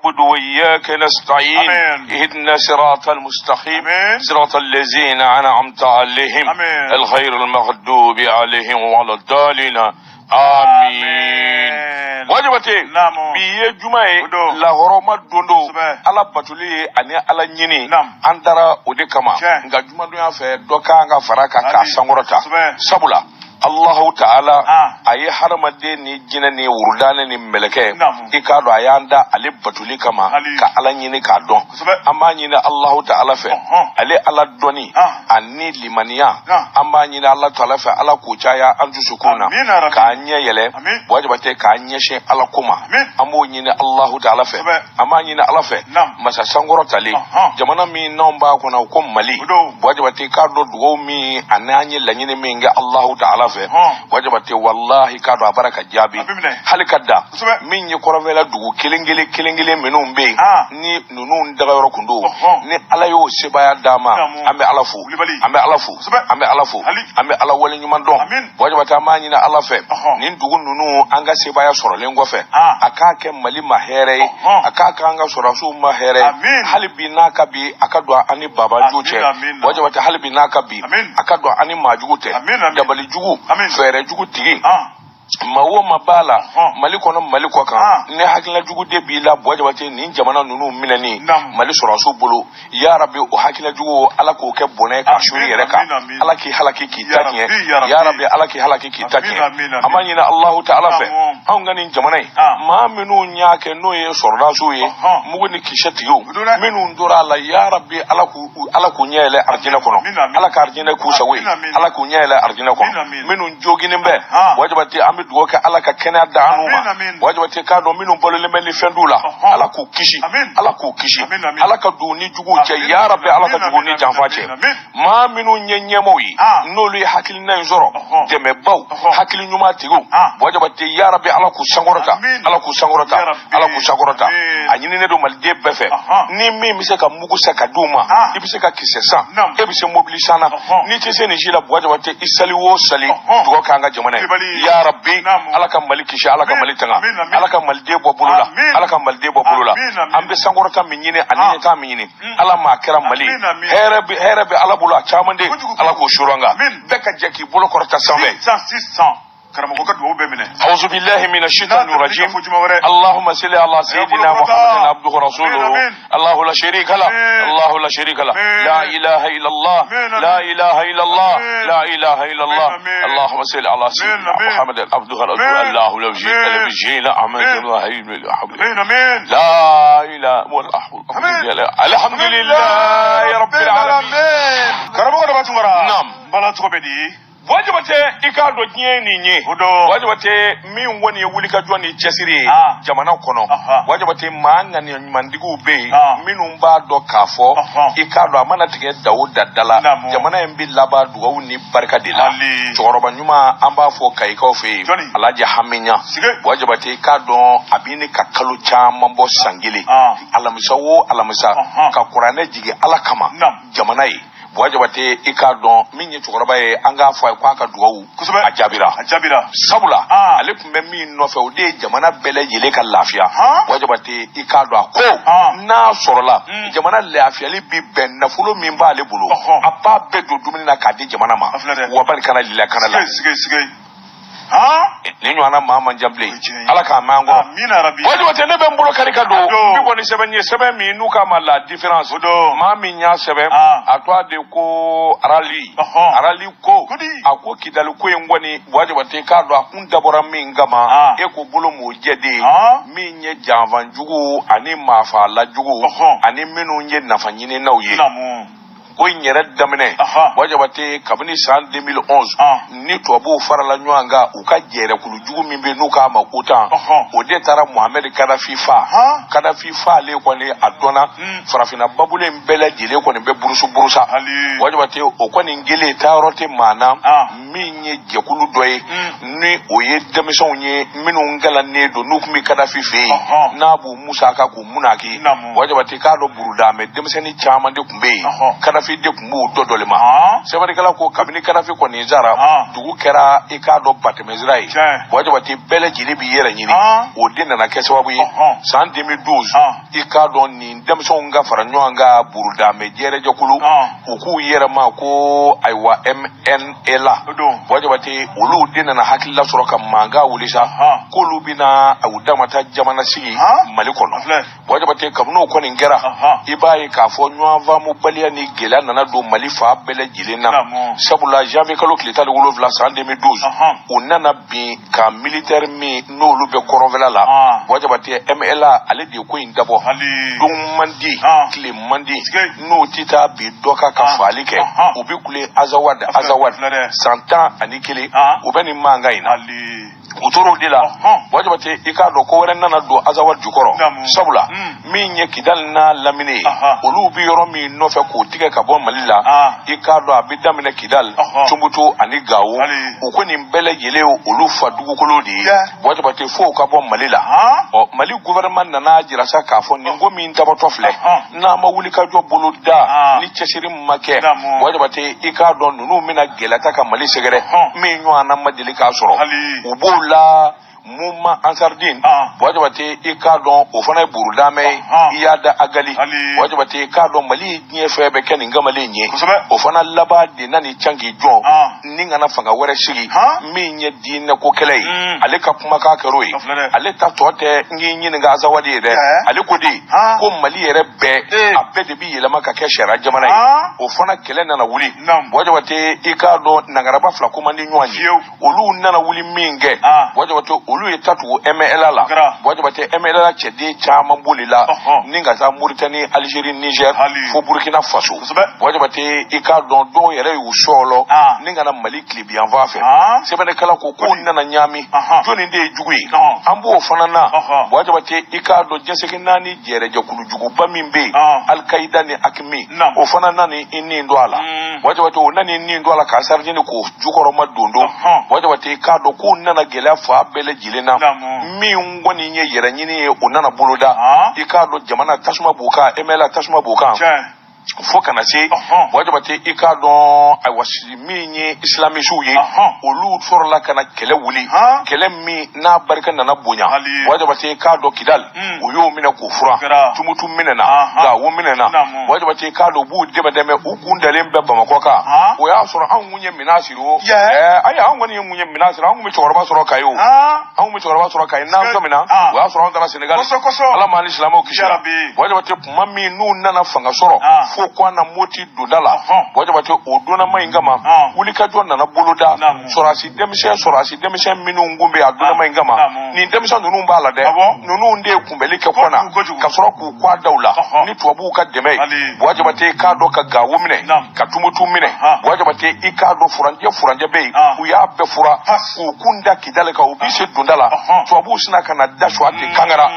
نعبد وإياك نستعين اهدنا صراط المستقيم صراط الذين أنعمت عليهم الغير المغضوب عليهم ولا الضالين آمين. wajibate biye jumae la horoma dondo ala batuli ani ala nyini andara odekama nga juma do ya fe doka nga faraka ka sangorota sabula Allahu ta'ala ayi haramade ni jina ni wurdane ni meleke ikado ayanda ale batuli kama ka ala nyini ka don amma nyini Allahu ta'ala fe ale ala doni anni limaniya amma nyini Allah ta'ala fe ala kuchaya anju sukuna ka anya yele wajibate ka anya she ala kuma ambo nyini Allahu ta'ala fe amma nyini ala fe masa sangoro tali jamana mi nomba kuna ko mali wajibate ka do duwo mi ananye lanyini mi nga Allahu ta'ala wajabate wallahi kado abaraka jabi halikada min yi korovela dugu kelengele menum be ni nunun daga yoro kundo ni ala yo sebaya dama ambe alafu ambe ala wali nyuman don wajabate amani na ala fe ni dugu nunu anga sebaya soro lengo fe akake mali mahere akaka anga soro su mahere halibi naka bi akadwa ani baba juche wajabate halibi naka bi akadwa ani majugute dabali jugu fere jugu tigi mawo mabala maliko na maliko kan ne hakila jugu de bila boje wate ni jamana nunu minani mali surasu bulu ya rabbi o hakila jugu ala ko ke bone ka shuri yereka ala ki halaki ki tanye ya rabbi ala ki halaki ki tanye amani na Allah ta'ala fe an ganin jamana ma minu nyake no ye surasu ye muguni kishati yo minu ndura la ya rabbi ala ku nyele arjina kono ala ka arjina ku sawi ala ku nyele arjina kono minu jogini mbe wajibati duwo ka ala ka kena da anuma wajibate ka do minun bolole meli fendula ala ku kishi ala ka du ni jugu ce ya rabbi ala ka jugu ni janfa ce ma minun nyenyemoyi nolu hakili na nzoro deme baw hakili nyuma tigo wajibate ya rabbi ala ku sangorota anyini ne do malde befe ni mi mise ka mugu saka duma ibise ka kisesa ebise mobilisana ni tese ni jila wajibate isali wo sali duwo ka nga jamana ya rabbi alaka maliki sha alaka malitanga alaka malde bo bulula ambe sangoro kam minyine anine kam minyine ala ma kera mali herebe ala bula chamande ala ko shuranga beka jeki bulo korta sambe 600 أعوذ بالله من الشيطان الرجيم اللهم صل على سيدنا محمد عبده ورسوله الله لا شريك له لا إله إلا الله اللهم صل على سيدنا محمد عبده ورسوله الله لو جئت لبجيل أحمد الله لا إله الحمد لله رب العالمين نعم بلا تقبدي wajibate ikado nyeni nye wajibate min woni wulika joni chesiri jamana kono wajibate manga ni mandigu be minun ba do kafo ikado amana tige Dawuda dala jamana embi laba duwa ni barka dila choroba nyuma amba fo kai ko fe alaji haminya wajibate ikado abini kakalo chama mbo sangili alamisa ka qur'ane jige alakama jamana yi wajibate ikadon minye chukoroba ye anga fo kwa ka duwa ajabira sabula alekum be min no fe ode jamana bele yele ka lafiya wajibate ikadon ko na sorola jamana lafiya li bi ben na fulo min ba le bulu apa be do dumini na ka di jamana ma wa ban kana lila kana la ni nywana mama njable ala ka mango amina rabbi wajibate ne be mbulo karika do bi boni sebe mi nuka mala difference ma mi nya sebe atwa de ko arali ko ako kidal ko ngoni wajibate ka do akunda bora mi ngama e ko bulo mo jede mi nye janvan jugu ani mafa la jugu ani minu nye nafanyine nauye ko nyere damene wajabate kabini san 2011 ni to abu farala nywanga ukajere kulujugu mimbe nuka makuta ode tara Muhammad Kadafi fa le ko ne adona farafina babule mbele jile ko ne be burusa wajabate o ko ni ngele tarote mana minye jekulu doye ni oye demison nye minu ngala ne do nukumi Kadafi fe na bu Musa ka ku munaki wajabate ka do buruda me demseni chama de kumbe Kadafi Kanafi de kumbu dodolema sebari kala ko kabini Kanafi ko ni zara dugu kera ikado batemezrai wajabati bele jili bi yere nyini o dinna na kesawabu san 2012 ikado ni ndemso nga faranyo nga buruda mejere jokulu uku yere ma ko aiwa MNLA wajabati ulu dinna na hakilla soroka manga wulisa kolu bina awudamata jamana sigi malikono wajabati kabno ko ni ngera ibai ka fo nywa mu balia ni gela nana do malifa bele jilina sabula jamais kalo klitali wolo vla san 2012 unana bi ka militaire mi no lu be korovela la wajabati MLA ale di ko indabo dum mandi kle mandi no tita bi doka ka falike ubi kule azawad santa anikele ubeni manga ina utoro dila wajabati ikado ko weren na do azawad jukoro sabula minye kidal na lamine olu bi yoro mi no fe ko tige ka bon malila ikado abidamine kidal tumbuto ani gawo ukoni mbele yele olu fadugo kolodi wajabati fo ka bon malila o mali gouvernement na jira sa ka fo ni ngomi ntabato fle na mawuli ka jo buluda ni chesiri make wajabati ikado nunu mina gelata ka mali segere mi nyo ana madili ka soro ubola mumma ansardin wajabati ikado ofana burudame iyada agali wajabati ikado mali nye febe ken ngamale nye ofana laba de nani changi jo ninga na fanga were shigi mi nye dinne ko kelei ale ka kuma ka karoi ale ta tote ngi nga azawadi de ale ko di ko mali yere be abede bi yele maka ke shera jamana ofana kele na wuli wajabati ikado nangaraba fla kuma ni nwanyi olu nana wuli minge wajabati olu etatu MLA la wajabati MLA chedi chama bulila ninga za Mauritanie Algérie Niger fo Burkina Faso wajabati ikado do yere usolo ninga na Mali Libya vafe sebene kala ko nana nyami joni de jugui ambo fanana wajabati ikado jenseke nani jere jokulu jugu bamimbe Al-Qaeda ni akmi o fanana ni inni ndwala wajabati onani inni ndwala ka sarjini ko jukoro madondo wajabati ikado ko nana gela fa bele jilena mi ngoni nye yere nyini onana buluda ikado jamana tasuma buka MLA tasuma buka foka na se wajabati ikado ay wasi minyi islamishu ye olu forla kana kele wuli kele mi na barka na bunya wajabati ikado kidal uyo mina kufura tumutu minena ga wo minena wajabati ikado bu deba deme ugundale mbeba makoka o ya soro an munye minasiro ay an woni munye minasiro an mu chorba soro kayo an mu chorba soro kayo na so mina o ya soro an dara Senegal ala mali islamo kishara wajabati mami nu nana fanga soro kwa na moti dodala wajabati odona maingama ulika jonna na buluda sorasi demise minu ngumbe adona maingama ni demise nunu mbala de nunu nde kumbelike kona kasoro ku kwa daula ni tuabu ka deme wajabati ka do ka gawumne ka tumutu mine wajabati ikado furanje be uya be fura ukunda kidale ka ubise dondala tuabu sina kana dashwati kangara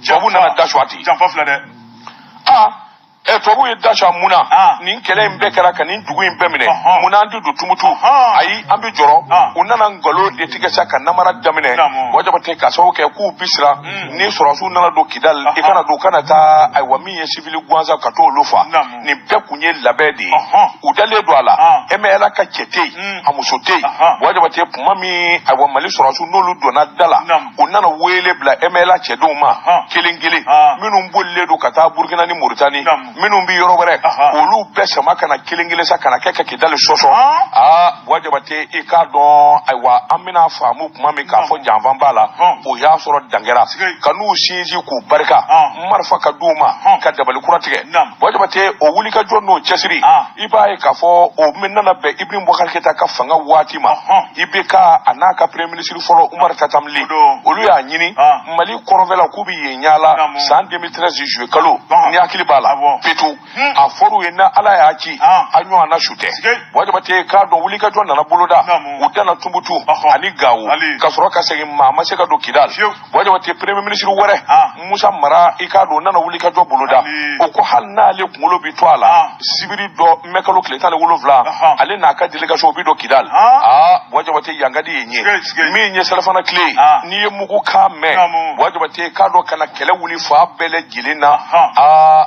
tuabu na dashwati jamfafla de tobu yedasha muna nin kele mbe kara ka nin dugu mbe mine muna ndu tumutu ayi ambi joro unana ngolo de tige saka namara damine wajabate ka so ke ku bisra ni surasu nana do kidal e kana do kana ta ay wami ye civil gwanza ka to lofa ni be kunye labedi udale do ala emela ka chete amusote wajabate pumami ay wamali surasu no lu do na dala unana wele bla emela cheduma kilingili minum bolle do kata Burkina ni Mauritanie minum bi yoro bare olu pesa makana kilingile sa kana keke kidale soso wajabate ikado aywa amina famu kuma mi ka fo janvan bala o ya soro dangera kanu sinji ku barka marfa ka duma ka dabali kuratige wajabate o wuli ka jonno chesiri ibaye ka fo o minna be Ibrahim Boubacar Keita ka fanga wati ma ibeka anaka premier ministre folo Umar Tatamli olu ya nyini Mali korovela kubi yenyala san 2013 juillet kalo ni akili bala petu aforu ena ala ya ki anyo ana shute wajabate ka do wuli ka jonna na buluda udana tumbutu ani gawo kasoro ka segi mama se ka do kidal wajabate premier ministre wore Musa Mara ikado nana wuli ka do buluda o ko halna le kungolo bitwala sibiri do mekalo kleta le wolovla ale na ka delegation bi do kidal wajabate yangadi yenye mi nye salafana kle ni yemugo ka me wajabate ka do kana kele wuli fa bele gilina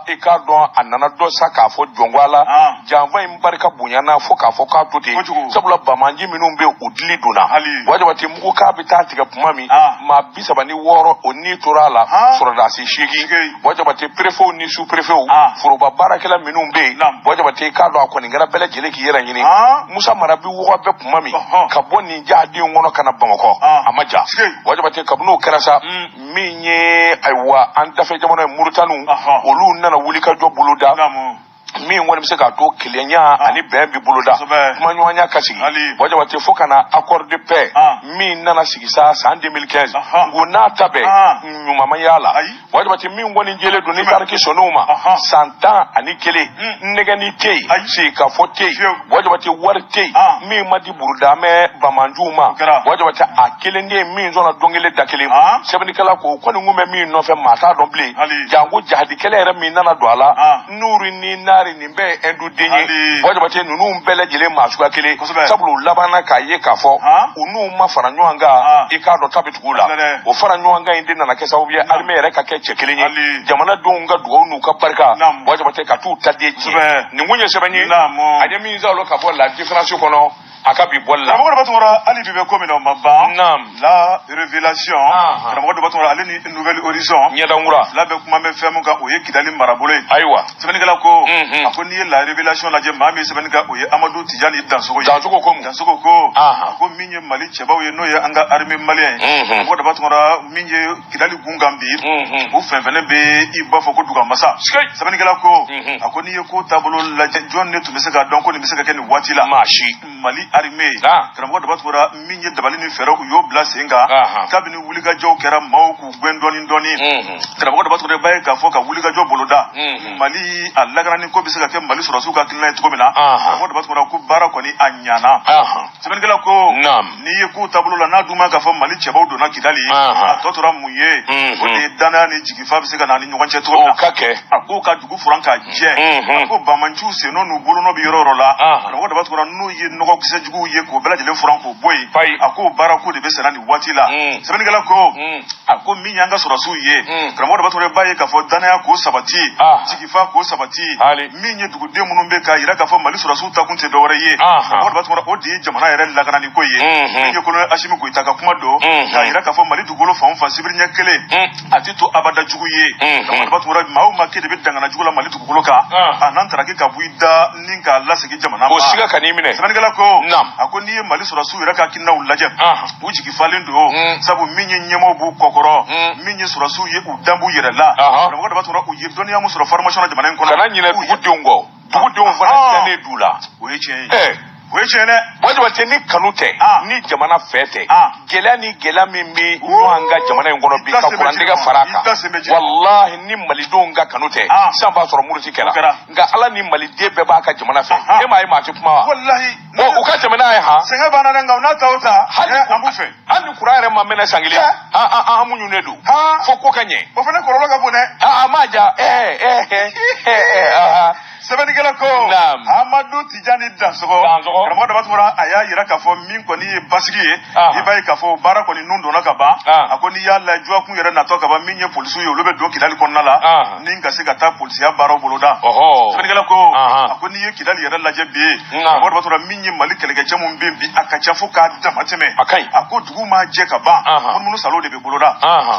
ikado anana do saka fo jongwala janva imbarika bunyana fo ka fo ka tuti sabula bamanji minun be udili duna wajabati mugo ka bita tiga pumami ma bisa bani woro oni turala soroda si shigi wajabati prefo ni su prefo foroba barakela minun be wajabati ka do akoni ngara bele jele ki yera nyini musa marabi wo be pumami ka bonni jadi ngono kana bamako amaja wajabati kabnu karasa minye aywa anta fe jamono murtanu olu nana wulika do buluda min wani se ka to kilenya ani bembi buluda kuma nyoanya kasigi wajabati fokana accord de paix min nana sigisa san 2015 ngona tabe nyuma yala wajabati min wani jele do ni tarki sonoma santa ani kele negani tei si ka fote wajabati warte min madi buluda me bamanjuma wajabati akele ndi min zona dongele dakele sebni kala ko koni ngume min no fe mata domble jangu jahdi kele re min nana doala nuri ni nari ni be endu denye wajabati nunu mbele jele masuka kele sabulu labana ka ye ka fo unu ma faranyo anga ikado tabitugula o faranyo anga inde na kesa obiye arme re ka ke chekelenye jamana donga duwo nu ka barka wajabati ka tu tadeji ni munye sebanyi ademi nzalo ka bo la différence kono akabi bolla ramgo batumora ali bibe ko mino mabba la révélation ramgo batumora ali ni nouvelle horizon nyada ngura la be kuma me femu ka oye kidali marabole aywa sebenikala ko akoni la révélation la je mami sebenika oye amadou tijani dansogo ko ko minye mali cheba oye no ye anga armée malien ramgo batumora minye kidali gungambi bu fenfene be ibafo ko duga masa sebenikala ko akoni ye ko tabolo la jonne to miseka donc ni miseka ken watila mashi mali armée karamgo dabatura minye dabali ni fero yo blasenga kabini wuliga jow kera mawku gwendoni ndoni karamgo dabatura baye ka foka wuliga jow boloda mali allagana ni ko bisaka ke mali surasu ka kinna to komina karamgo dabatura ku bara ko ni anyana sebengela ko ni ye ku tablo la na duma ka fo mali cheba do na kidali atotora muye o de dana ni jigifa bisaka na ni nywanche to o kake ako ka dugu franka je ako bamanchu se no no bolo no bi yororo la karamgo dabatura no ye no ko jugu ye ko bela jele franco boy ako barako de besana ni watila sebenigala ko ako minyanga surasu ye kramo de batore baye ka fo dana ya ko sabati jigifa ko sabati minye dugu de munumbe ka ira ka fo mali surasu ta kunte do wore ye kramo de batore o de jamana yere lagana ni ko ye minye ko ashimi ko itaka kuma do ka ira ka fo mali dugulo fa fa sibirnya kele atito abada jugu ye kramo de batore mawu make de bedanga na jugula mali dugulo ka anantara ke ka buida ninka lasigi jamana ba o siga kanimine sebenigala ko akoni ye mali sura su yira ka kinna ulaje uji kifalen do sabu minye nyemo bu kokoro minye sura su ye udambu yira la ko da batura u yibdoni ya musura formation na jamana ko kana nyine dugudungo fana tane dula wechene wajabati ni kanute ni jamana fete gela ni gela mimi nuanga jamana ngono bi ka kurandega faraka wallahi ni malidonga kanute samba soro muruti kala nga ala ni malide be ba ka jamana fe e mai ma ti kuma wallahi o ka jamana ai ha senga bana nga una tauta ambufe ani kurare ma mena sangili amunyu nedu foko kanye o fene korolo ka bone maja sebenigala ko Amadou Tijani Dansogo kramo da batura aya yira ka fo min ko ni basigi ibai ka fo bara ko ni nundo na ka ba akoni ya la jua ku yira na to ka ba minye polisu yo lobe do kidali kon nala ninga se ka ta polisi ya baro boloda sebenigala ko akoni ye kidali yira la jebe kramo da batura minye malikele ke chemu mbembi akacha fo ka damateme ako dugu ma je ka ba on munu salo de be boloda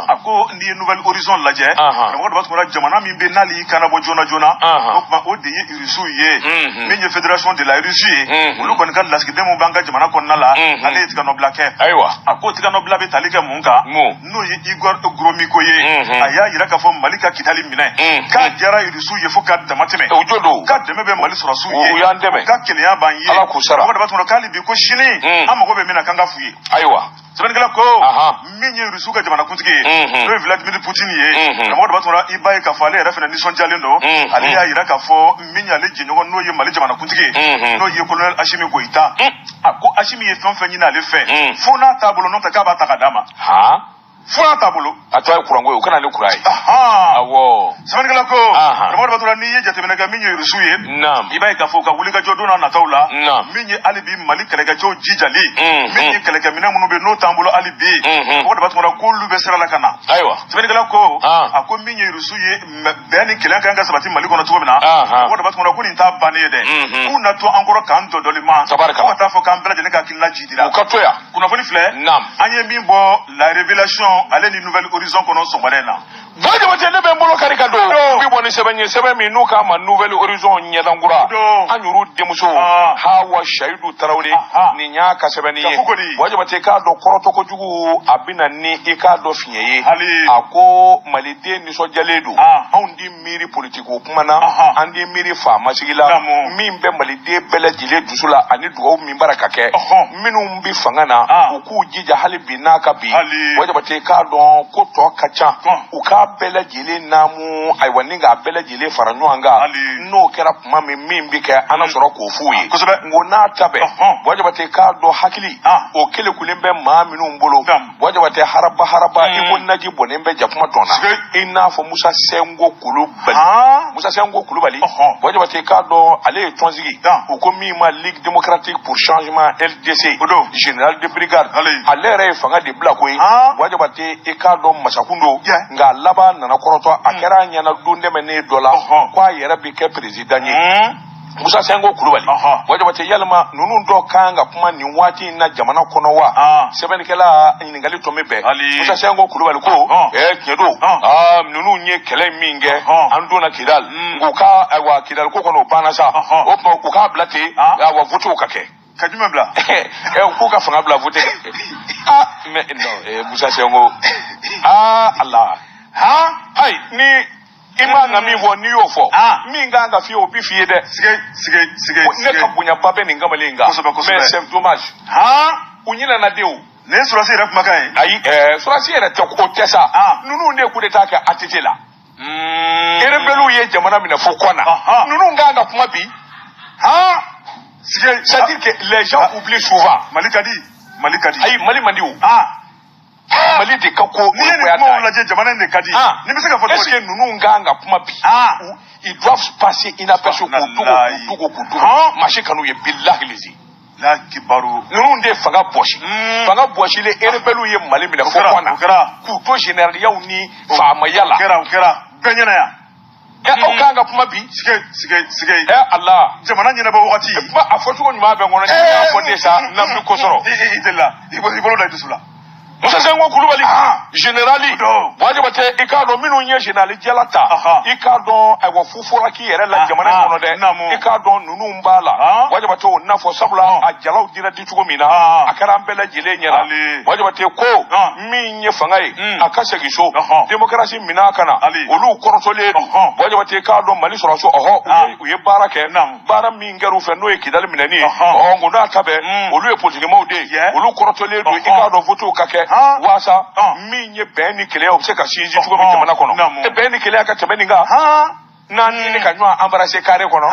ako ni nouvelle horizon la je kramo da batura jamana min be nali kana bo jona kuma o de irisu ye minye fédération de la Russie ulu kon kan laski demo banga jamana kon nala ale tika no blake aywa ako tika no blabe talika munka no ye Igor Gromiko ye aya yira ka fo malika kitali mine ka jara irisu ye fo ka damateme ojodo ka deme be mali sura su ye ka kele ya ban ye ala kusara ko da batun kali bi ko shini amago be mina kanga fuye aywa sebenigala ko minye irisu ka jamana kuntike no Vladimir Putin ye ko da batun ibai ka fale refena ni sonjale no ale ya yira ka fo minya le jinyo no ye mali jamana kuntike no ye colonel Ashimi Goita ako Ashimi ye fenfenyi na le fe fona tabolo no takaba takadama fura tabulu atoy kurango o kana le kurai awo sabankala ko ramadu batura ni ye jatemena ga minye rusuye ibai ka foka wuli ka jodona na tawla minye alibi mali kale ka jo jijali minye kale ka mina munu be no tambulo alibi ko da batuma ko lu be sera kana aywa sabankala ko ako minye rusuye beni kele kan ga sabati mali kono tugomina ko da batuma ko ni ta bane de ku na to encore kan to dolima ko ta fo kan bela de ka kinla jidila ko katoya kuna foni fle anye mimbo la révélation allez ni nouvelle horizon kono so barena boje wote ne be mbolo kari kado bi boni sebe mi nuka ma nouvelle horizon nyedangura anyuru demuso hawa shaidu tarawre ni nya ka sebe ni boje wote ka do koroto ko jugu abina ni e ka do finyeye ako malide ni so jaledu on di miri politiko kumana andi miri fa masigila min be malide bele jile dusula ani dugo min baraka ke minum bi fangana ku jija hali binaka bi boje wote ka do ko to kacha uka bela jile namu aiwaninga bela jile faranyuanga no kera kuma min bike ana soro ko fuyi ngona tabe waje bate ka do hakili o kele kulembe ma minu mbolo waje bate haraba ibon naji bonembe jakuma tona ina fo Musa Sengo Kulubali waje bate ka do ale tonzigi o komi ma Ligue démocratique pour changement LDC général de brigade ale re fanga de blakoi waje bate e ka do masakundo nga laba nana koroto akera nyana dunde mene dola kwa yera bi ke president ni Musa Sengo Kulubali waje bate yalma nunu do kanga kuma ni wati na jamana kono wa sebeni kala nyingali to mebe Musa Sengo Kulubali ko kedo nunu nye kele minge ando na kidal nguka wa kidal ko kono banasa o ka blate wa voto kake kajuma bla ko ka fanga bla vote mais non Musa Sengo Allah ai ni ima nga mi wo ni yo fo mi nga fi obi fie de sige ne ka bunya babe ni ngamalenga mais c'est dommage unyina na deu ne surasi rap makai ai surasi era to ko tesa nunu ne ku de ta ka atitela erebelu ye jamana mina fo kona nunu nga kuma bi sige c'est-à-dire que les gens oublient souvent malikadi ai mali mandiu mali de kako ni ne mo la je jamana ne kadi ni bi se ka fo est-ce que nunu nga kuma bi ils doivent passer inaperçu ko tugo machi kanu ye billahi lizi la kibaru nunu de fanga boshi le erebelu ye mali mina fo kona ku to général yaw ni fama yala kera ganyana ya o kanga kuma bi sige Allah jamana nyina ba wakati ba afoto ko nyuma be ngono ya fo de sa na bi ko soro idella ibolo da dusula Musa Sengo Kulubali generali waje bate ikado minu nye generali jalata ikado ewo fufura ki yere la jamana kono de ikado nunu mbala waje bate na fo sabula ajalaw dira ditugo mina akara mbele jile nyera waje bate ko mi nye fangai akase giso demokrasi mina kana olu korotole waje bate ikado mali soroso uye barake bara mi ngeru fe no ekidal minani ngona tabe olu e politique mawde olu korotole do ikado voto kake wasa minye beni kele o se ka shinji tugo bi jamana kono e beni kele aka temeni nga na ni ka nywa ambarase kare kono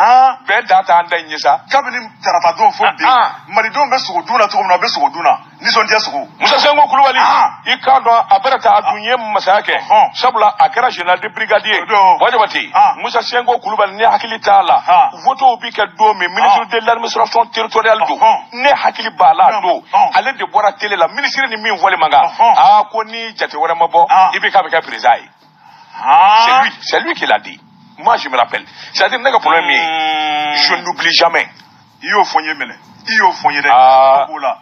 be data anda nyisa kabini tarata don fo bi mari don be sugo duna tugo na be sugo duna ni son dia sugo Musa Sengo Kulubali ikado aberata adunye masake sabula akara général de brigadier wajabati Musa Sengo Kulubali ne hakili taala voto bi ka do me ministre de l'administration territoriale do ne hakili bala do ale de bora tele la ministre ni min vole manga ko ni jate wara mabo ibi ka be ka président c'est lui qui l'a dit. Moi je me rappelle. C'est-à-dire que problème je n'oublie jamais. Iyo fonye mele. Iyo fonye de. Ola.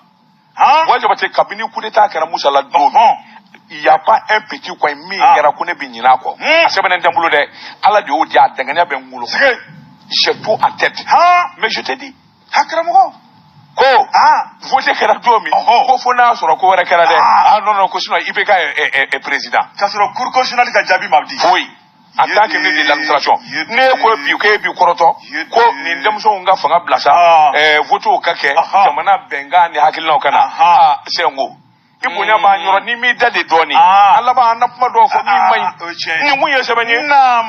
Moi je vais kabini coup d'état kera Musa la do. Il y a pas un petit coin mi kera kone binyina ko. Asebene ndembulo de ala de odi adengania be ngulo. J'ai tout en tête. Mais je te dis, hakramugo. Ko vote kera do mi. Ko fona soro ko wera kera de. Non ko sino ibeka est président. Ça sera cour constitutionnelle ka jabi mabdi. Oui. En tant que ministre de l'administration ne ko bi koroto ko ni ndemso nga fanga blasa voto kake jamana benga ni hakilna kana Sengo ibunya ba nyoro ni mi dade doni Allah ba na kuma do fo mi mai ni mu yese benye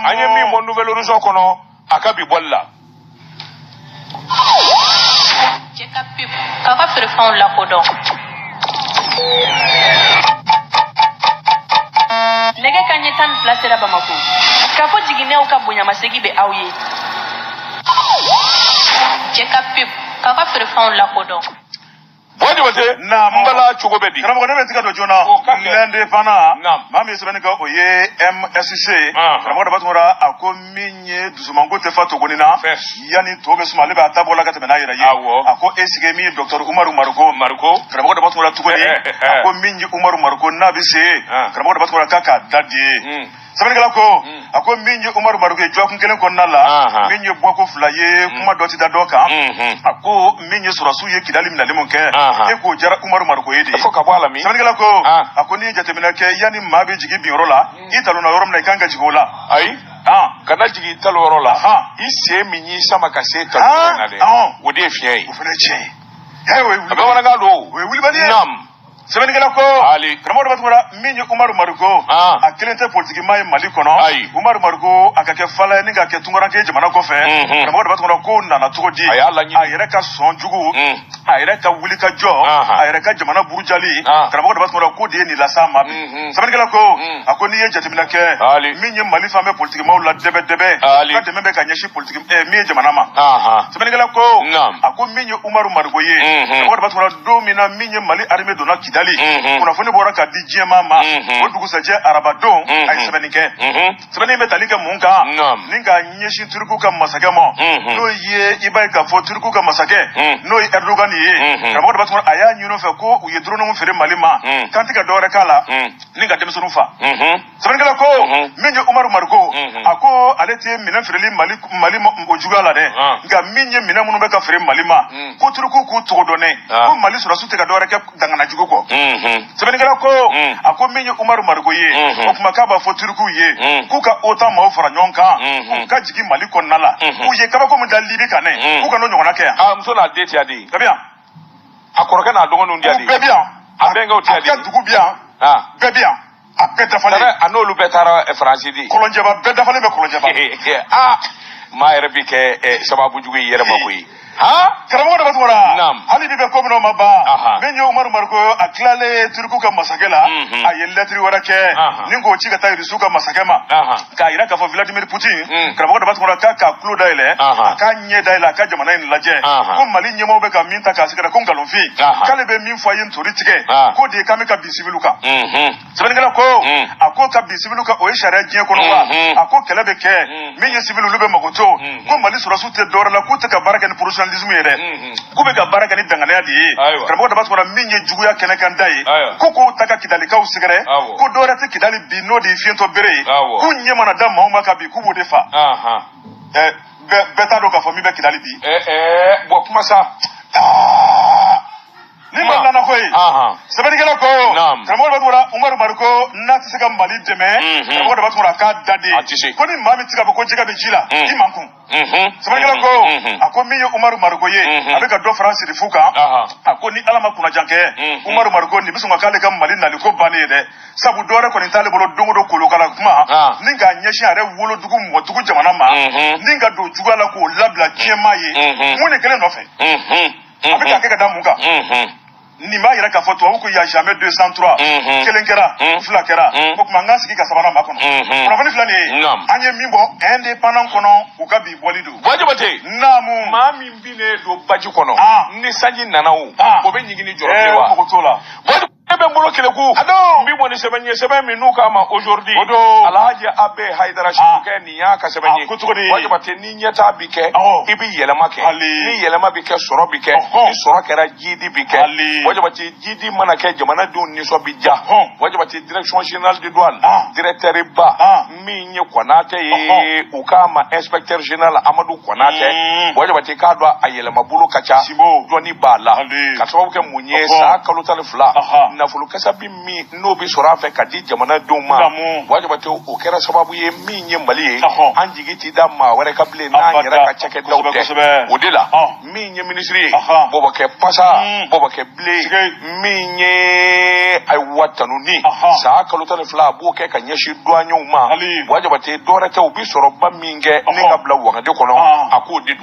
anye mi mo nouvelle horizon kono akabi bolla Jeka pip kaka fere fon la kodon nege kanye tan placera Bamako ka fo jiginew ka bonya masegi be awye jeka pip ka ka prefon la kodo Bodi wote na mbala chogo bedi kana ngone betika do jona lende pana mami sebeni ka oye MSC kana ngone batungora akominye dusumango te fato gonina yani tobe sumale ba tabola ka temena yira ye ako esigemi Dr. Umaru Maruko kana ngone batungora tukoni akominye Umaru Maruko na bise kana ngone batungora kaka dadi sabani kala ko ako minye Umaru Maruko jwa kun kelen konnala minye boko fulaye kuma doti da doka ako minye surasu ye kidali minale monke eko jara Umaru Maruko yedi fo ka bwala mi sabani kala ko ako ni jatemina ke yani mabe jigi birola italo na yorom na kanga jigola ai kana jigi italo rola ise minyi sama kaseta na de wode fie o fere che hewe ba wana gado we wilibani nam sebeni kala ko kramoro batwara minye Umaru Maruko akilente politique mai Mali kono Umaru Maruko akake fala ni ga ke tungora ke jamana ko fe kramoro batwara ko na tugodi ayere ka sonjugu ayere ka wulika jo ayere ka jamana burujali kramoro batwara ko de ni la sama sebeni kala ko akoni ye jatimina ke minye Mali fame politique mau la debe ka de membe ka nyeshi politique mi jamana ma sebeni kala ko ako minye Umaru Maruko ye kramoro batwara domina minye Mali armée dona kuna foni bora ka di jema ma o dugu saje arabadon ay sebenike sebeni metalike munka ninga nyeshi turku ka masake mo no ye ibay ka fo turku ka masake no Erdogan ye kamo da batuma aya nyuno fe ko u yedro no fere malima kantika dore kala ninga demsunu fa sebeni kala ko minye Umaru Maruko ako alete minan fereli mali o jugala de nga minye minan munu be ka fere malima ko turku ku togodone ko mali sura sute ka dore ka dangana jugo ko sebeni kala ko ako minye Umaru Maruko ye o kuma ka ba fo turku ye ku ka ota ma o fara nyonka ku ka jigi Mali konnala ku ye kaba ko mu dalibi kane ku ka no nyona ke so na date ya di kabia akoroka na dongo nundi adi kabia abenga o tiadi dugu bia kabia apeta fale anolu betara France di kolonje ba beda fale be kolonje ba ma yerbike sababu jugu yere makoyi karamo da batwara hali bibe ko bino maba menye Umaru Maruko aklale turku ka masakela ayelle tri warake ningo chiga tayri suka masakema ka ira ka fo Vladimir Putin karamo da batwara ka klo daile ka nye daile ka jamana in laje ko Mali nyemo be ka minta ka sikara ko ngalonfi kale be min fo yin toritike ko de ka me ka bisibiluka sebeni gala ko ako ka bisibiluka o ishara je ko no wa ako kelebe ke menye sibilu lube magoto ko Mali sura sute dora la kuta ka baraka ni professionalism yere kube ka baraka ni dangane adi karamo da batwara minye juguya kene kan dai ko taka kidali ka usigare ko dora te kidali bino di fiento bere ko nyema na da mauma ka bi kubo defa beta do ka fo mi be kidali bi bo kuma sa ni mala na koy sebeni gala ko karamo da batwara Umaru Maruko na tsika Mali deme karamo da batwara ka dadi ko ni mami tsika ko jiga be jila imankun sebeni gala ko ako mi Umaru Maruko ye abeka do France rifuka ako ni alama kuna janke Umaru Maruko ni bisunga kale kam Mali na liko bane de sabu dore ko ni tale bolo dongo do kolo kala kuma ninga nyeshi are wolo dugu mo dugu jamana ma ninga do jugala ko labla kiema ye mune kele no fe abeka ke da munga ni ma yira ka foto ko ya jamais 203 kelenkera flakera ko kuma ngasi ka sabana makono profani flani anye mimbo independent kono ukabi bolido wajibate namu mami mbine do baji kono ni sanji nanawo ko be nyigini jorobewa ko tola ebe mbolo kele ku mbi mo ni sebenye seben minuka ma aujourd'hui alhaji abe haidara shuke ni ya ka sebenye wajibate ni nyeta bike ibi yelema ke ni yelema bike soro bike ni soro kera jidi bike wajibate jidi mana ke jamana dun ni so bija wajibate direction générale de douane directeur ba mi nye konate ukama inspecteur général Amadou Konate wajibate ka do ayelema bulu kacha do ni bala ka so ke munye sa kalutale fla na fulu kasa bi mi no bi sora fe kadi jamana duma wajibate o kera sababu ye mi nye Mali anjigiti da ma wore kable na nyera ka cheke dawte odila mi nye ministry bobo ke pasa bobo ke ble mi nye ay watanu ni sa kalutale fla bo ke ka nyeshi douanyo ma wajabate dorata ubi soro baminge ne kabla wakade kono akudi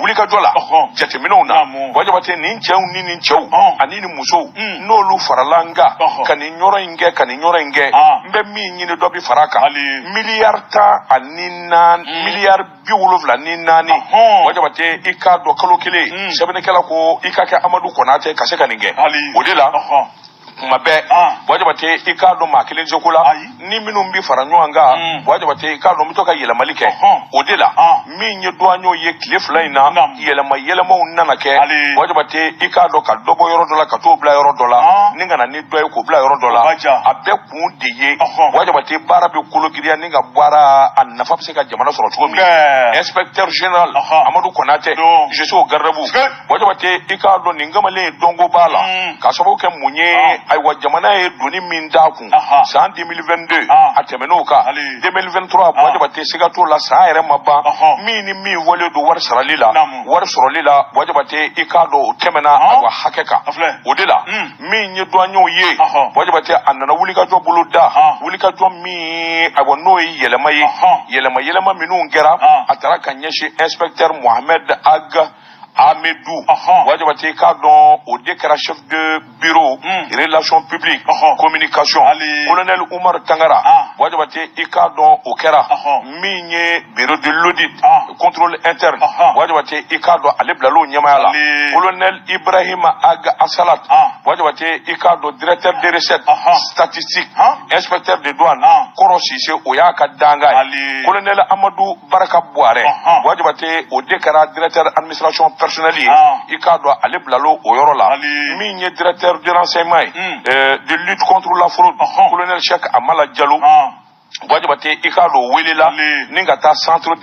wuli ka dola jatemino na wajabate nin chew nin chew anini muso no lu faralanga kani nyoro inge mbe mi nyine dobi faraka miliyarta anina miliyar biwuluvla ninani wajabate ikado kalo kile sebene kala ko ikake amadu konate kaseka ninge odela mabe wajabate ikado makile jokula ni minum bi faranyanga wajabate ikado mitoka yela malike odela minye doanyo ye cliff line yela ma unana ke wajabate ikado ka dobo yoro dola ka to bla yoro dola ninga na ni doy ko bla yoro dola abe ku diye wajabate bara be kologiria ninga bara annafa pseka jamana soro chomi inspecteur général Amadou Konate je suis au garde-vous wajabate ikado ninga male dongo bala ka sabo ke munye aywa jamana e doni minda kun san 2022 atemenoka 2023 wajabate sigato la sa ere mabba mi wole do war sorolila wajabate ikado temena aywa hakeka odela mi nye doanyo ye wajabate anana wulika jo buluda wulika jo mi aywa noyi yelema minu ngera atara kanyeshi inspecteur Mohamed Aga Amedou wajabate kadon au décret chef de bureau relations publiques communication colonel Oumar Tangara wajabate ikadon au kera minye bureau de l'audit contrôle interne wajabate ikadon aleblalo nyamayala colonel Ibrahim Aga Asalat wajabate ikadon directeur des recettes statistiques inspecteur des douanes korosise oyaka danga colonel Amadou Baraka Boare wajabate au décret directeur administration personnalité ikado aleblalo oyorola minye directeur de renseignement de lutte contre la fraude colonel Cheikh Amala Diallo wajabate ikado welela ningata centre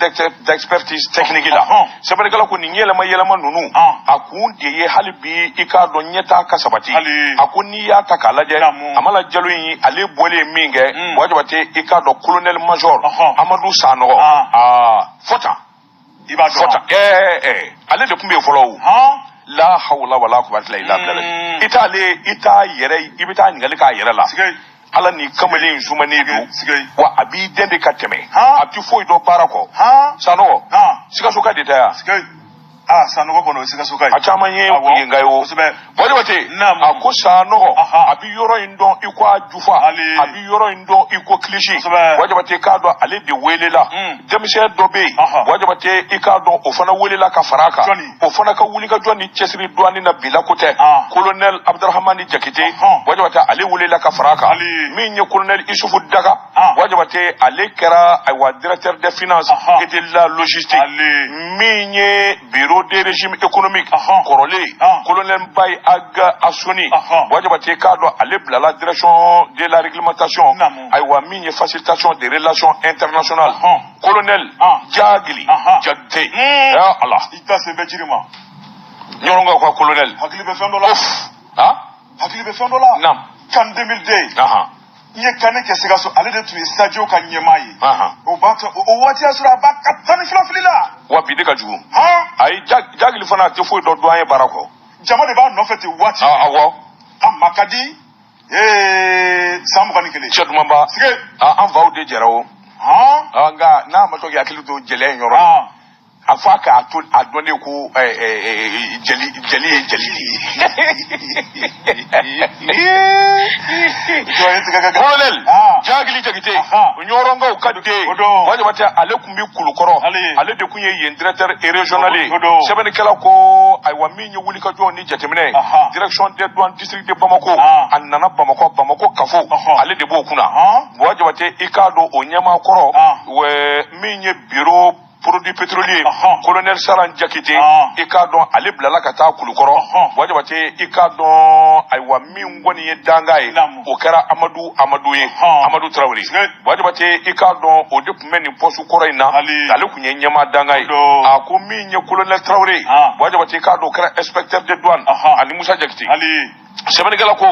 d'expertise technique la sebenegala ko ni yelama nunu akundi ye halibi ikado nyeta kasabati akuni ya takalaje Amala Diallo yi ale bole minge wajabate ikado colonel major Amadou Sanogo fota ale de kumbe folo la hawla wala quwwata illa billah ita yere ibita ngali ka yere la ala ni kamale zumane do wa abi dende kateme ati foi do parako sano sika soka de ta sanogo kono sika soka achamanye yengayo wajabate akosa no abi yoro indo ikwa jufa abi yoro indo iko klishi wajabate kado ale de welela demise dobe wajabate ikado ofana welela ka faraka ofana ka wulika joni chesri douane na bila kote colonel Abdurrahman Jakite wajabate ale welela ka faraka minye colonel Isufu Daga wajabate ale kera aywa directeur des finances et de la logistique minye bureau des régimes économiques Korolé colonel Bay Aga Asoni wajabate kado ale la direction de la réglementation aywa minye facilitation des relations internationales colonel Jagili Jagte ya Allah ita se bejirima nyoronga kwa colonel hakili be $100 hakili be $100 nam kan 2002 nye kane ke sigaso ale de tu stadio ka nyemayi o bato o wati asura ba katani flaflila wa bideka jugu ay Jagili fana te foi do doyen barako jama de ba no fete wati awo amakadi samu kanikele chedumamba an vaw de jerawo nga na mato ya kilu do jele nyoro afaka atul adone ko jeli colonel Jagili Jagite nyoronga ukadde wajabate ale kumbi kulukoro ale de kunye yen directeur régional sebene kala ko aywa minye wulika joni jatemine direction des douanes district de Bamako annana Bamako kafo ale de bokuna wajabate ikado onyama koro we minye bureau produit pétrolier colonel Saran Jakite ikadon ale blala kata kulukoro wajabate ikadon aywa mingoni dangaye okara Amadou ye Amadou Traoré wajabate ikadon o depumeni posu koraina ale kunye nyama dangaye akomi nye colonel Traoré wajabate ikadon kara inspecteur de douane ani Musa Jakite Sebenigala ko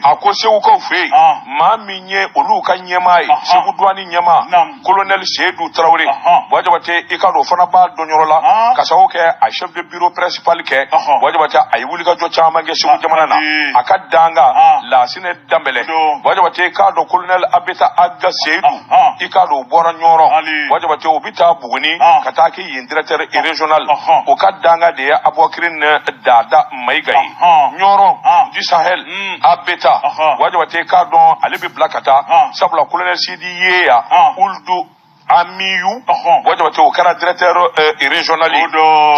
ako sewu ko fe ma minye oluka nyema sewu duani nyema colonel Seydou Traoré wajabate ikado fana ba donyorola kasawo ke a chef de bureau principal ke wajabate ay wulika jo chama ge sewu jamana na akadanga la sine dambele wajabate ikado colonel Abeta Aga Seydou ikado bora nyoro wajabate obita buguni kataki yin directeur régional okadanga de abokirin dada maigai nyoro du Sahel Abeta wajabate ikado alibi blakata sabula colonel Sidi Yeya uldu Amiyu wajabate okara directeur régional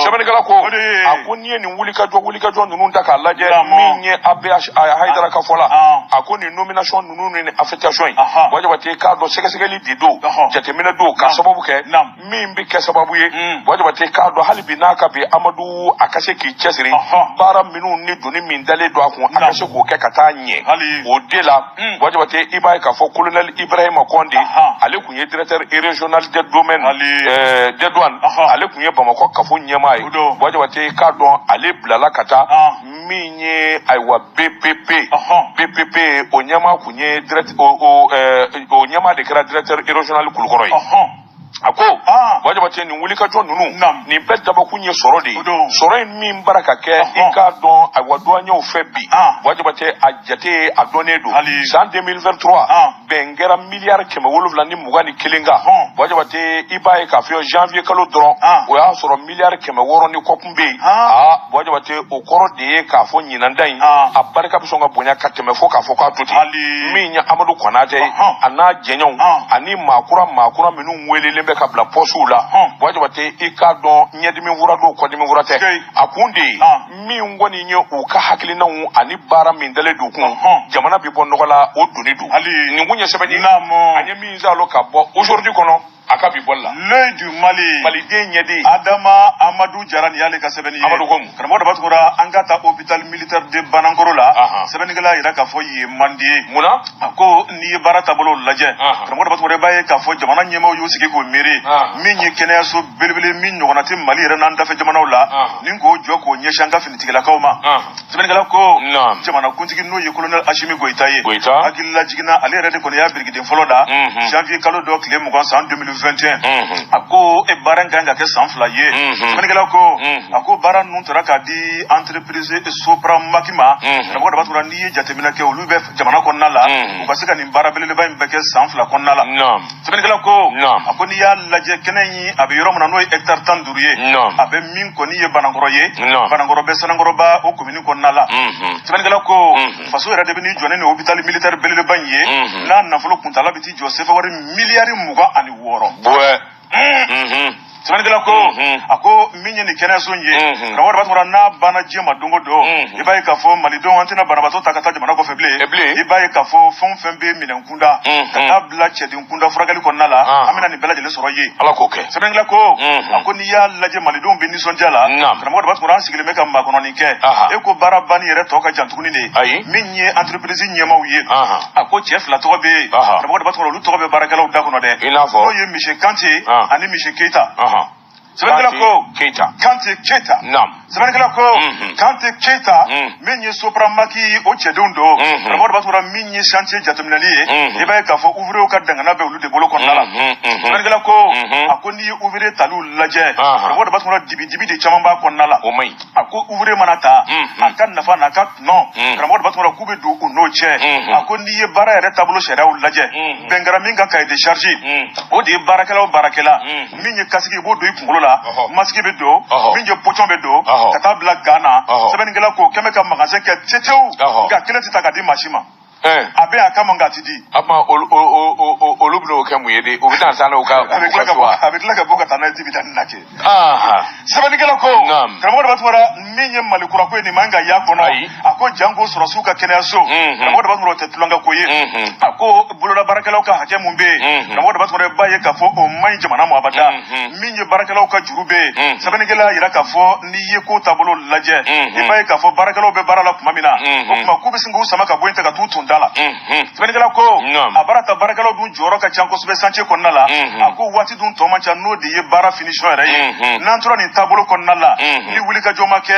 sebenigala ko akoni ni wulika jo nunu ndaka laje minye ABH Haidara Kafola akoni nomination nunu ni affectation wajabate kado sekesegeli dido jatemina do ka sababu ke mimbi ke sababu ye wajabate kado halibi naka bi Amadu akase ki chesiri bara minu ni duni mindale do akon akase ko ke katanye odela wajabate ibai ka fo colonel Ibrahim Konde ale kunye directeur régional de domaine de douane ale kunye Bamako kafo nyama yi wajabate kado ale blala kata minye aiwa BPP onyama kunye direct onyama de kra directeur régional kulukoro yi ako wajabate ni wulika jo nunu ni bedda ba kunye sorodi soro min baraka ke ikado aiwa nyo febi wajabate ajate adonedo san 2023 bengera milliard keme wolufla ni mugani kilinga wajabate ibaye ka fio janvier kalo dron o ya soro milliard keme woro ni kopumbe wajabate okoro de ka fo nyinandai abarka bisonga bonya kateme fo ka fo ka tuti minya Amadu Konate ana jenyon ani makura minu welele be ka bla posula wajabate ikado nyedimi wurado ko dimi wurate akundi mi ngoni nye uka hakili na ani bara mindele dukun jamana bi bonno la o dunidu ni ngunya sebani anya mi zalo ka bo aujourd'hui kono akabi bolla l'œil du Mali de nyedi Adama Amadou Jarani yale ka sebeni Amadou Gom karamo da batkura angata hôpital militaire de Banankoro la sebeni gala ira ka fo yi mandi muna ko ni barata bolo laje karamo da batkura baye ka fo jamana nyema yo sigi ko mere minyi kene so belbele min no nati Mali ira nan da fe jamana la ningo joko nyeshanga finitigala kawma sebeni gala ko jamana kuntigi no ye colonel Ashimi Goita agilla jigina ale rede ko ya brigade foloda janvier kalo do clé mo en 2021 ako e baranga nga ke sanfla ye menegala ko ako baran nun taraka di entreprise e sopra makima na mo da batura ni jatemina ke ulube jamana ko nala ko basika ni barabele ba mbeke sanfla ko nala menegala ko ako ni ya laje kenenyi abe yoro mona no hectare tanduriye abe min ko ni ye banangoro ye banangoro be sanangoro ba o commune ko nala menegala ko faso era de ni jone ni hôpital militaire belele banye na nafulo kuntala biti Joseph wari milliard muga ani woro Sebenarnya ako minye ni kena sonye rawar batura na bana jema dongo do ibaye kafo malido antina bana bato takata jamana ko feble ibaye kafo fon fembe minenkunda kata bla chedi nkunda furagali ko nala amina ni bela jele soroye ala ko ke sebenarnya ako ni ya laje malido beni sonjala rawar batura sigile meka makono ni ke eko bara bani yere toka jantukuni ne minye entreprise nyema uye ako chef la tobe rawar batura lu tobe barakala u dakono de inafo ye Michel Kanté ani Michel Keita Sebenarnya Kanté Keita sebenarnya Kanté Keita menye sopra maki o chedundo ramor batura minye chantier jatemnali ibaye kafo ouvrier ka dangana be ulu de bolo konala sebenarnya akoni ouvrier talu laje ramor batura dibi de chamamba konala ako ouvrier manata akan nafa naka non ramor batura kube do uno che akoni ye bara re tableau shera ul laje bengara minga kay de charger o de barakela minye kasigi bo do ikungolo maski be do minje pochon be do kata bla Ghana sebeningela ko kemeka magasin ke teteu ga keleti takadi machima abe akama ngatidi ama olubno ke muyede obita sana uka avec la boka tana dibita nake sebeningela ko kamo da batwara minye malikura ko ni manga ya kono ako jango surasuka keneso kamo da batwara tetulanga ko ye ako bulola barakala ka hake mumbe kamo da batwara baye ka fo o mai jamana mo abada minye barakala ka jurube sebeningela ira ka fo ni ye ko tabulo laje ibaye ka fo barakala be barala kumamina ko kuma kubisingu samaka boyenta ka tutunda dala sɛbɛnnikɛla ko a baara ta baarakɛlaw dun jɔyɔrɔ ka ca kosɛbɛ chantier kɔnɔna la a ko waati dun tɔ man ca n'o de ye baara finition yɛrɛ ye n'an tora nin taabolo kɔnɔna la ni wuli ka jɔ ma kɛ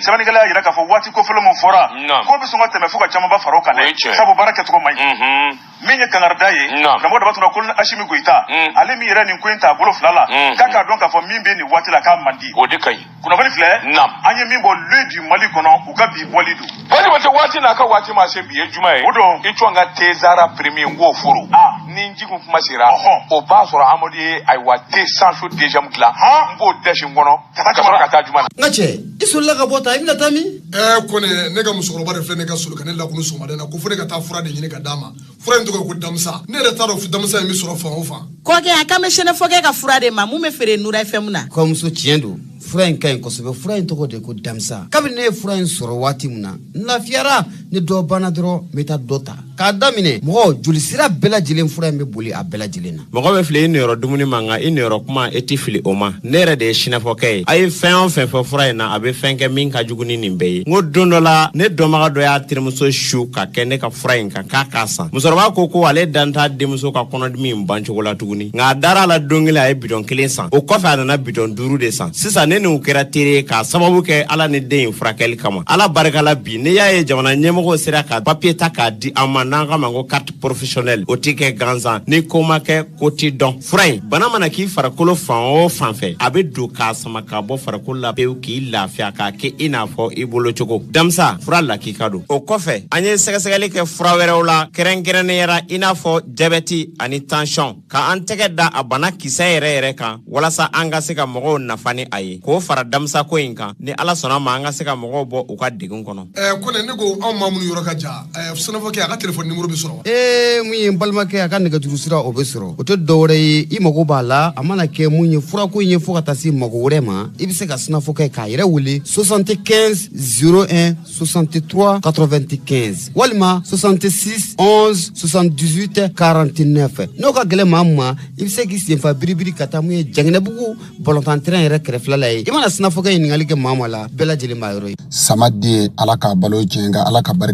sɛbɛnnikɛla y'a yira k'a fɔ waati kofɔlen mun fɔra ko bɛ sɔn ka tɛmɛ fo ka camanba fara o kan dɛ sabu baara kɛcogo man ɲi min ye kangarida ye karamɔgɔ daba tun na ko Asimi Goyita ale min yɛrɛ nin ko in ta bolo fila la k'a k'a dɔn k'a fɔ min bɛ nin waati la k'a man di o de kaɲi kunnafoni filɛ an ye min bɔ le du Mali kɔnɔ u ka bi bɔli don waati n'a ka waati ma se bi ye juma ye o don i tɔn ka tezara premier n k'o foro ni jigin kuma sera o b'a sɔrɔ Amadu ye ayiwa te sanso deuxième dilan n b'o dɛsi n kɔnɔ ka sɔrɔ ka taa juma na n ka cɛ i solila ka bɔ ta i bɛna taa min kɔni ne ka musokɔrɔba de filɛ ne ka solo ka ne lakunu sɔgɔmaden na ko fo ne ka taa fura de ɲini ka d'a ma fura in tɔgɔ ko damisa ne yɛrɛ t'a dɔn damisa in bɛ sɔrɔ fan o fan kɔkɛ a kan bɛ sɛnɛfɔkɛ ka fura de ma mun bɛ feere Nura FM na kɔmuso tiɲɛ don fura in ka ɲi kosɛbɛ fura in tɔgɔ de ko damisa kabini ne ye fura in sɔrɔ waati min na n lafiyara ni dɔ banna dɔrɔn n bɛ taa dɔ ta k'a daminɛ mɔgɔ jolisira bɛɛ lajɛlen fura in bɛ boli a bɛɛ lajɛlen na mɔgɔ bɛ fili i niyɔrɔ dumuni ma nka i niyɔrɔ kuma i tɛ fili o ma ne yɛrɛ de ye sinafɔkɛ ye a ye fɛn o fɛn fɔ fura in na a bɛ fɛn kɛ min ka jugu ni nin bɛɛ ye n ko don dɔ la ne dɔnbaga dɔ y'a terimuso su ka kɛ ne ka fura in kan k'a k'a san musokɔrɔba ko ale dan t'a denmuso ka kɔnɔdimi in ban cogo la tuguni nka a dara a la don kelen a ye bidɔn 1 san o kɔfɛ a nana bidɔn 5 de san sisan ne n'u kɛra teri k'a sababu kɛ ala ni den in furakɛli kama ala barikala bi ne y'a ye jamana ɲɛmɔgɔw sera ka papier ta k'a di an ma n'an ka ma ko carte professionnelle o tɛ kɛ gansan ni ko ma kɛ ko t'i dɔn fura in bana mana k'i farikolo fan o fan fɛ a bɛ don k'a sama ka bɔ farikolo la pewu k'i lafiya k'a kɛ i n'a fɔ i bolo cogo damisa fura lakika don o kɔfɛ an ye sɛgɛsɛgɛli kɛ fura wɛrɛw la kɛrɛnkɛrɛnnenya i n'a fɔ jabɛti ani tension ka an tɛgɛ da a bana kisɛ yɛrɛ kan walasa an ka se ka mɔgɔw nafa ni a ye k'o fara damisa ko in kan ni ala sɔnna ma an ka se ka mɔgɔw bɔ u ka degun kɔnɔ kɔni ne ko anw maa minnu yɔrɔ ka jan sɛnɛfɔkɛ a ka telefɔni numéro bɛ sɔrɔ mun ye n balimakɛ a ka nɛgɛjuru sira o bɛ sɔrɔ o tɛ dɔwɛrɛ ye i mago b'a la a mana kɛ mun ye furako in ye fo ka taa se mago wɛrɛ ma i bɛ se ka sinafɔkɛ k'a yɛrɛ wele 75 01 63 95 walima 66 11 78 49 n'o ka gɛlɛn maa ma i bɛ se k'i senfa biribiri ka taa mun ye Janginɛbugu bɔlɔntan-terrain yɛrɛ kɛrɛfɛla la ye i mana sinafɔkɛ ɲininkali kɛ maa la bɛɛ lajɛlen b'a yɔrɔ ye Samaden ala ka balo jɛn nka ala ka barika